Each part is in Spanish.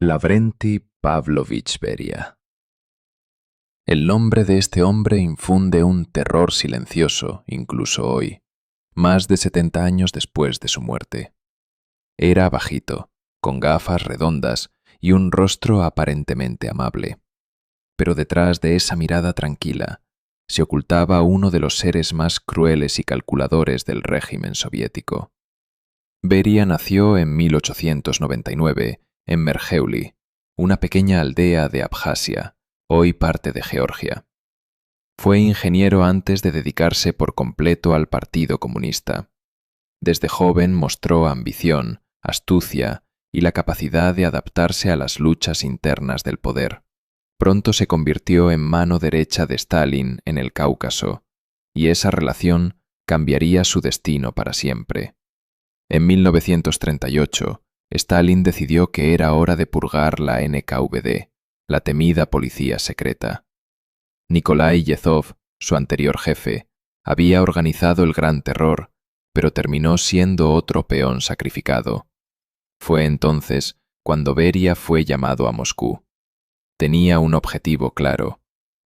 Lavrenti Pavlovich Beria. El nombre de este hombre infunde un terror silencioso, incluso hoy, más de 70 años después de su muerte. Era bajito, con gafas redondas y un rostro aparentemente amable. Pero detrás de esa mirada tranquila se ocultaba uno de los seres más crueles y calculadores del régimen soviético. Beria nació en 1899 en Merjeuli, una pequeña aldea de Abjasia, hoy parte de Georgia. Fue ingeniero antes de dedicarse por completo al Partido Comunista. Desde joven mostró ambición, astucia y la capacidad de adaptarse a las luchas internas del poder. Pronto se convirtió en mano derecha de Stalin en el Cáucaso, y esa relación cambiaría su destino para siempre. En 1938, Stalin decidió que era hora de purgar la NKVD, la temida policía secreta. Nikolai Yezhov, su anterior jefe, había organizado el Gran Terror, pero terminó siendo otro peón sacrificado. Fue entonces cuando Beria fue llamado a Moscú. Tenía un objetivo claro: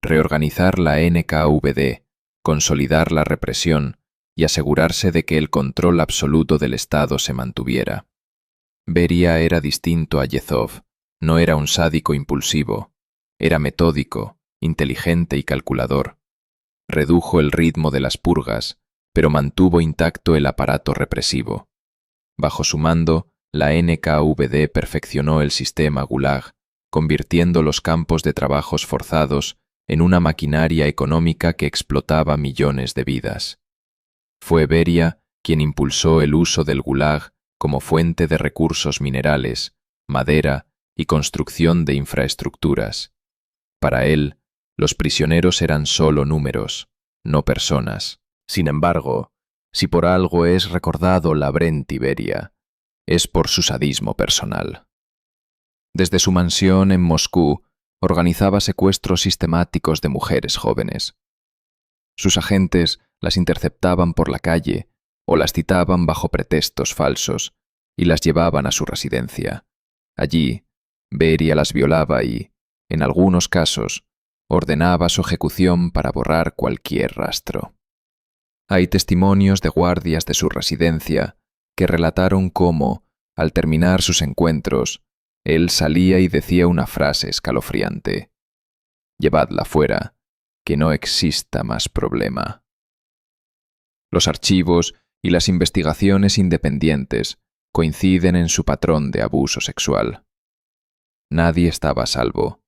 reorganizar la NKVD, consolidar la represión y asegurarse de que el control absoluto del Estado se mantuviera. Beria era distinto a Yezhov, no era un sádico impulsivo, era metódico, inteligente y calculador. Redujo el ritmo de las purgas, pero mantuvo intacto el aparato represivo. Bajo su mando, la NKVD perfeccionó el sistema Gulag, convirtiendo los campos de trabajos forzados en una maquinaria económica que explotaba millones de vidas. Fue Beria quien impulsó el uso del Gulag como fuente de recursos minerales, madera y construcción de infraestructuras. Para él, los prisioneros eran solo números, no personas. Sin embargo, si por algo es recordado Lavrenti Beria, es por su sadismo personal. Desde su mansión en Moscú, organizaba secuestros sistemáticos de mujeres jóvenes. Sus agentes las interceptaban por la calle o las citaban bajo pretextos falsos y las llevaban a su residencia. Allí, Beria las violaba y, en algunos casos, ordenaba su ejecución para borrar cualquier rastro. Hay testimonios de guardias de su residencia que relataron cómo, al terminar sus encuentros, él salía y decía una frase escalofriante: «Llevadla fuera, que no exista más problema». Los archivos y las investigaciones independientes coinciden en su patrón de abuso sexual. Nadie estaba a salvo.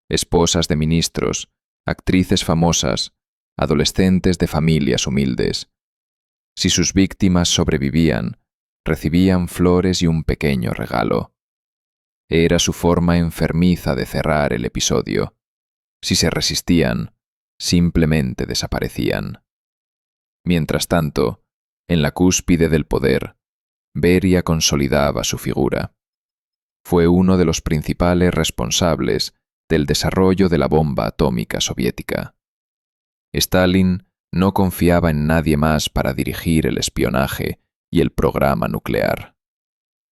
Esposas de ministros, actrices famosas, adolescentes de familias humildes. Si sus víctimas sobrevivían, recibían flores y un pequeño regalo. Era su forma enfermiza de cerrar el episodio. Si se resistían, simplemente desaparecían. Mientras tanto, en la cúspide del poder, Beria consolidaba su figura. Fue uno de los principales responsables del desarrollo de la bomba atómica soviética. Stalin no confiaba en nadie más para dirigir el espionaje y el programa nuclear.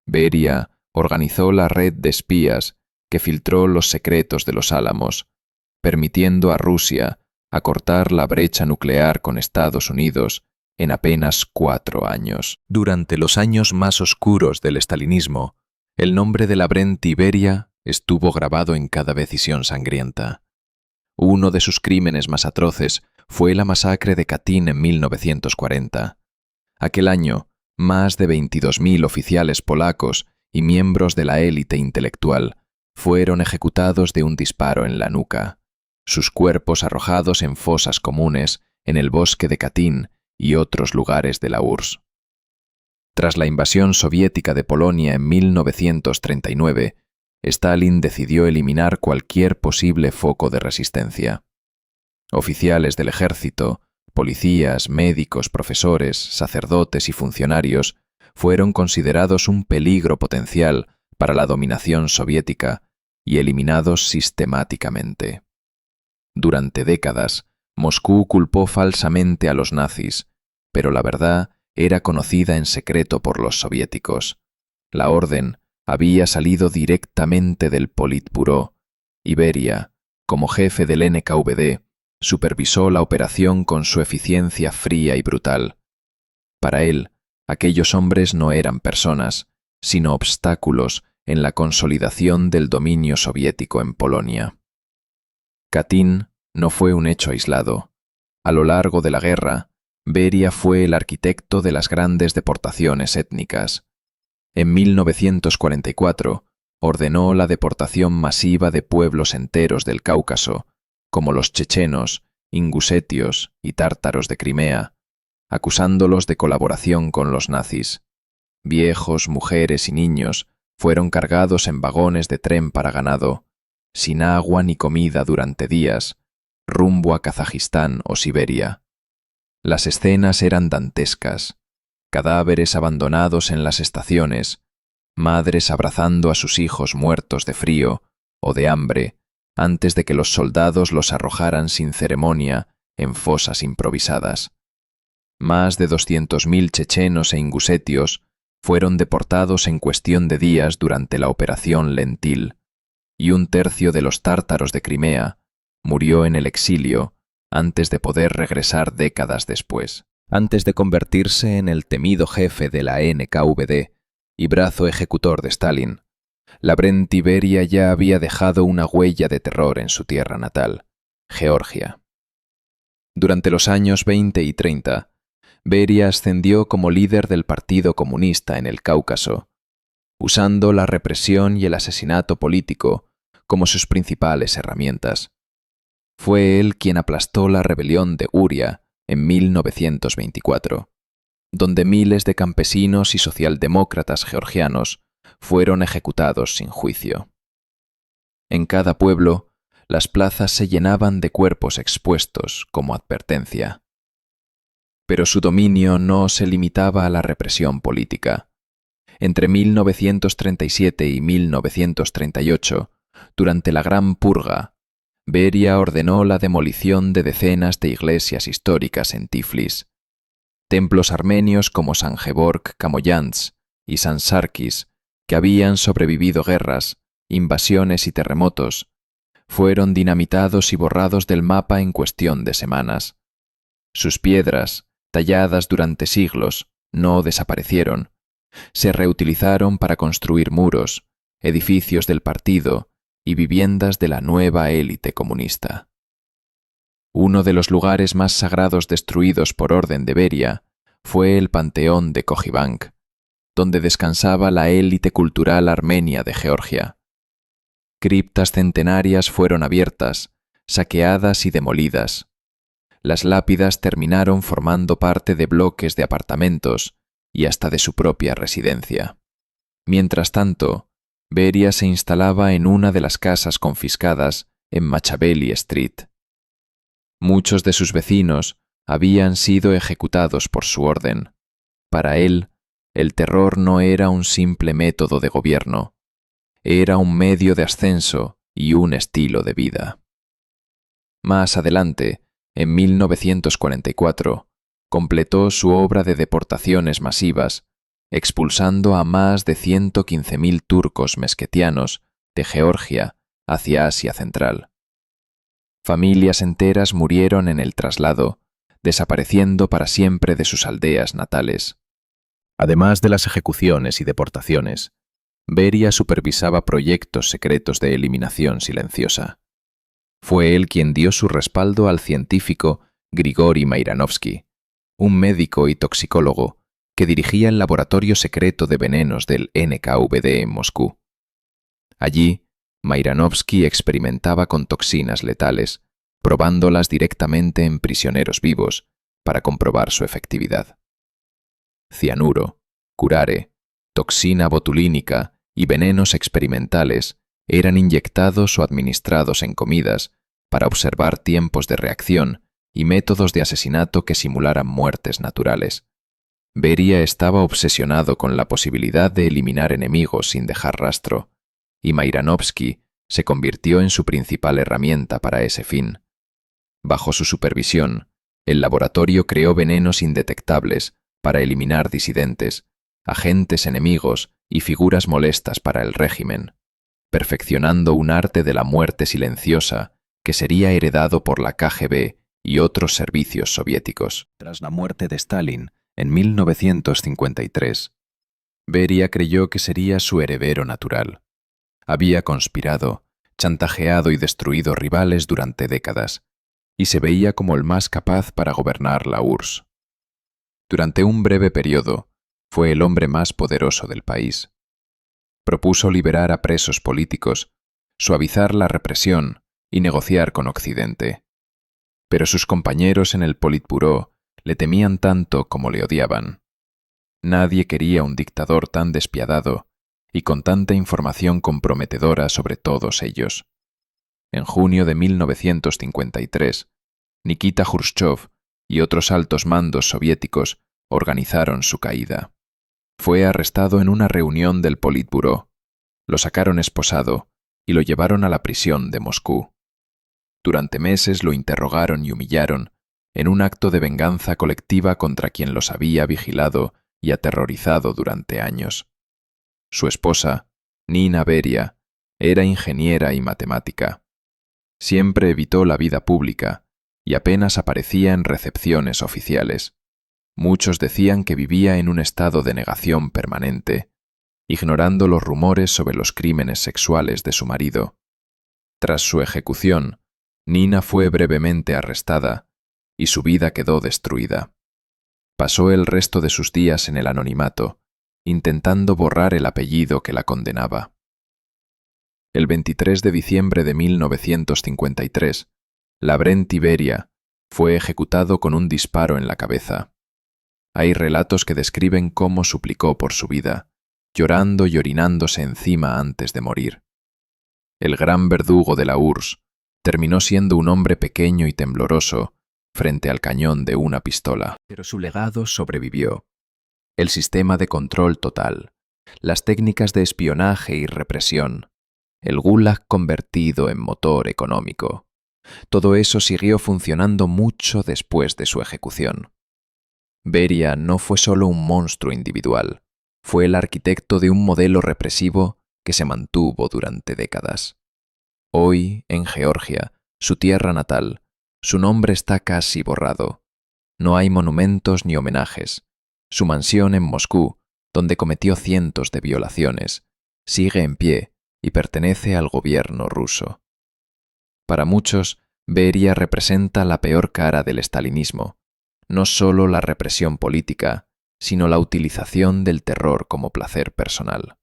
Beria organizó la red de espías que filtró los secretos de los Álamos, permitiendo a Rusia acortar la brecha nuclear con Estados Unidos en apenas 4 años. Durante los años más oscuros del estalinismo, el nombre de Lavrenti Beria estuvo grabado en cada decisión sangrienta. Uno de sus crímenes más atroces fue la masacre de Katyn en 1940. Aquel año, más de 22.000 oficiales polacos y miembros de la élite intelectual fueron ejecutados de un disparo en la nuca, sus cuerpos arrojados en fosas comunes en el bosque de Katyn y otros lugares de la URSS. Tras la invasión soviética de Polonia en 1939, Stalin decidió eliminar cualquier posible foco de resistencia. Oficiales del ejército, policías, médicos, profesores, sacerdotes y funcionarios fueron considerados un peligro potencial para la dominación soviética y eliminados sistemáticamente. Durante décadas, Moscú culpó falsamente a los nazis, pero la verdad era conocida en secreto por los soviéticos. La orden había salido directamente del Politburó, y Beria, como jefe del NKVD, supervisó la operación con su eficiencia fría y brutal. Para él, aquellos hombres no eran personas, sino obstáculos en la consolidación del dominio soviético en Polonia. Katyn no fue un hecho aislado. A lo largo de la guerra, Beria fue el arquitecto de las grandes deportaciones étnicas. En 1944 ordenó la deportación masiva de pueblos enteros del Cáucaso, como los chechenos, ingusetios y tártaros de Crimea, acusándolos de colaboración con los nazis. Viejos, mujeres y niños fueron cargados en vagones de tren para ganado, sin agua ni comida durante días, rumbo a Kazajistán o Siberia. Las escenas eran dantescas: cadáveres abandonados en las estaciones, madres abrazando a sus hijos muertos de frío o de hambre antes de que los soldados los arrojaran sin ceremonia en fosas improvisadas. Más de 200.000 chechenos e ingusetios fueron deportados en cuestión de días durante la Operación Lentil, y un tercio de los tártaros de Crimea murió en el exilio antes de poder regresar décadas después. Antes de convertirse en el temido jefe de la NKVD y brazo ejecutor de Stalin, Lavrenti Beria ya había dejado una huella de terror en su tierra natal, Georgia. Durante los años 20 y 30, Beria ascendió como líder del Partido Comunista en el Cáucaso, usando la represión y el asesinato político como sus principales herramientas. Fue él quien aplastó la rebelión de Uria en 1924, donde miles de campesinos y socialdemócratas georgianos fueron ejecutados sin juicio. En cada pueblo, las plazas se llenaban de cuerpos expuestos como advertencia. Pero su dominio no se limitaba a la represión política. Entre 1937 y 1938, durante la Gran Purga, Beria ordenó la demolición de decenas de iglesias históricas en Tiflis. Templos armenios como San Gevorg Kamoyants y San Sarkis, que habían sobrevivido guerras, invasiones y terremotos, fueron dinamitados y borrados del mapa en cuestión de semanas. Sus piedras, talladas durante siglos, no desaparecieron. Se reutilizaron para construir muros, edificios del partido y viviendas de la nueva élite comunista. Uno de los lugares más sagrados destruidos por orden de Beria fue el Panteón de Kojibank, donde descansaba la élite cultural armenia de Georgia. Criptas centenarias fueron abiertas, saqueadas y demolidas. Las lápidas terminaron formando parte de bloques de apartamentos y hasta de su propia residencia. Mientras tanto, Beria se instalaba en una de las casas confiscadas en Machabeli Street. Muchos de sus vecinos habían sido ejecutados por su orden. Para él, el terror no era un simple método de gobierno, era un medio de ascenso y un estilo de vida. Más adelante, en 1944, completó su obra de deportaciones masivas, expulsando a más de 115.000 turcos mesquetianos de Georgia hacia Asia Central. Familias enteras murieron en el traslado, desapareciendo para siempre de sus aldeas natales. Además de las ejecuciones y deportaciones, Beria supervisaba proyectos secretos de eliminación silenciosa. Fue él quien dio su respaldo al científico Grigori Mairanovsky, un médico y toxicólogo que dirigía el laboratorio secreto de venenos del NKVD en Moscú. Allí, Mairanovsky experimentaba con toxinas letales, probándolas directamente en prisioneros vivos para comprobar su efectividad. Cianuro, curare, toxina botulínica y venenos experimentales eran inyectados o administrados en comidas para observar tiempos de reacción y métodos de asesinato que simularan muertes naturales. Beria estaba obsesionado con la posibilidad de eliminar enemigos sin dejar rastro, y Mairanovsky se convirtió en su principal herramienta para ese fin. Bajo su supervisión, el laboratorio creó venenos indetectables para eliminar disidentes, agentes enemigos y figuras molestas para el régimen, perfeccionando un arte de la muerte silenciosa que sería heredado por la KGB y otros servicios soviéticos. Tras la muerte de Stalin, en 1953, Beria creyó que sería su heredero natural. Había conspirado, chantajeado y destruido rivales durante décadas, y se veía como el más capaz para gobernar la URSS. Durante un breve periodo, fue el hombre más poderoso del país. Propuso liberar a presos políticos, suavizar la represión y negociar con Occidente. Pero sus compañeros en el Politburó le temían tanto como le odiaban. Nadie quería un dictador tan despiadado y con tanta información comprometedora sobre todos ellos. En junio de 1953, Nikita Jrushchov y otros altos mandos soviéticos organizaron su caída. Fue arrestado en una reunión del Politburó, lo sacaron esposado y lo llevaron a la prisión de Moscú. Durante meses lo interrogaron y humillaron en un acto de venganza colectiva contra quien los había vigilado y aterrorizado durante años. Su esposa, Nina Beria, era ingeniera y matemática. Siempre evitó la vida pública y apenas aparecía en recepciones oficiales. Muchos decían que vivía en un estado de negación permanente, ignorando los rumores sobre los crímenes sexuales de su marido. Tras su ejecución, Nina fue brevemente arrestada y su vida quedó destruida. Pasó el resto de sus días en el anonimato, intentando borrar el apellido que la condenaba. El 23 de diciembre de 1953, Lavrenti Beria fue ejecutado con un disparo en la cabeza. Hay relatos que describen cómo suplicó por su vida, llorando y orinándose encima antes de morir. El gran verdugo de la URSS terminó siendo un hombre pequeño y tembloroso frente al cañón de una pistola. Pero su legado sobrevivió. El sistema de control total, las técnicas de espionaje y represión, el Gulag convertido en motor económico. Todo eso siguió funcionando mucho después de su ejecución. Beria no fue solo un monstruo individual, fue el arquitecto de un modelo represivo que se mantuvo durante décadas. Hoy, en Georgia, su tierra natal, su nombre está casi borrado. No hay monumentos ni homenajes. Su mansión en Moscú, donde cometió cientos de violaciones, sigue en pie y pertenece al gobierno ruso. Para muchos, Beria representa la peor cara del estalinismo, no solo la represión política, sino la utilización del terror como placer personal.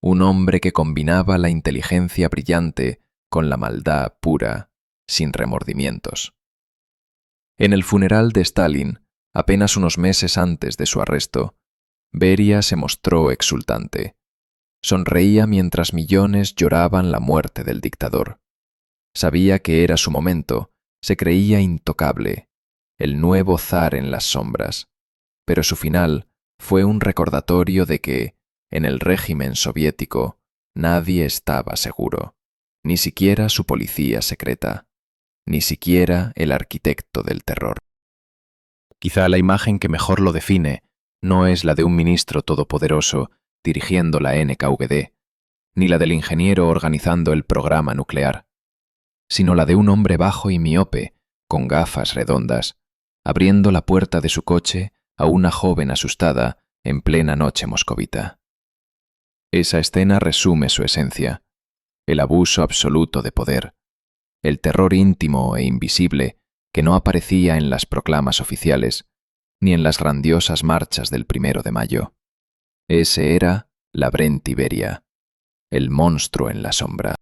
Un hombre que combinaba la inteligencia brillante con la maldad pura, sin remordimientos. En el funeral de Stalin, apenas unos meses antes de su arresto, Beria se mostró exultante. Sonreía mientras millones lloraban la muerte del dictador. Sabía que era su momento, se creía intocable, el nuevo zar en las sombras, pero su final fue un recordatorio de que, en el régimen soviético, nadie estaba seguro, ni siquiera su policía secreta, ni siquiera el arquitecto del terror. Quizá la imagen que mejor lo define no es la de un ministro todopoderoso dirigiendo la NKVD, ni la del ingeniero organizando el programa nuclear, sino la de un hombre bajo y miope, con gafas redondas, abriendo la puerta de su coche a una joven asustada en plena noche moscovita. Esa escena resume su esencia, el abuso absoluto de poder, el terror íntimo e invisible que no aparecía en las proclamas oficiales ni en las grandiosas marchas del 1 de mayo. Ese era Lavrenti Beria, el monstruo en la sombra.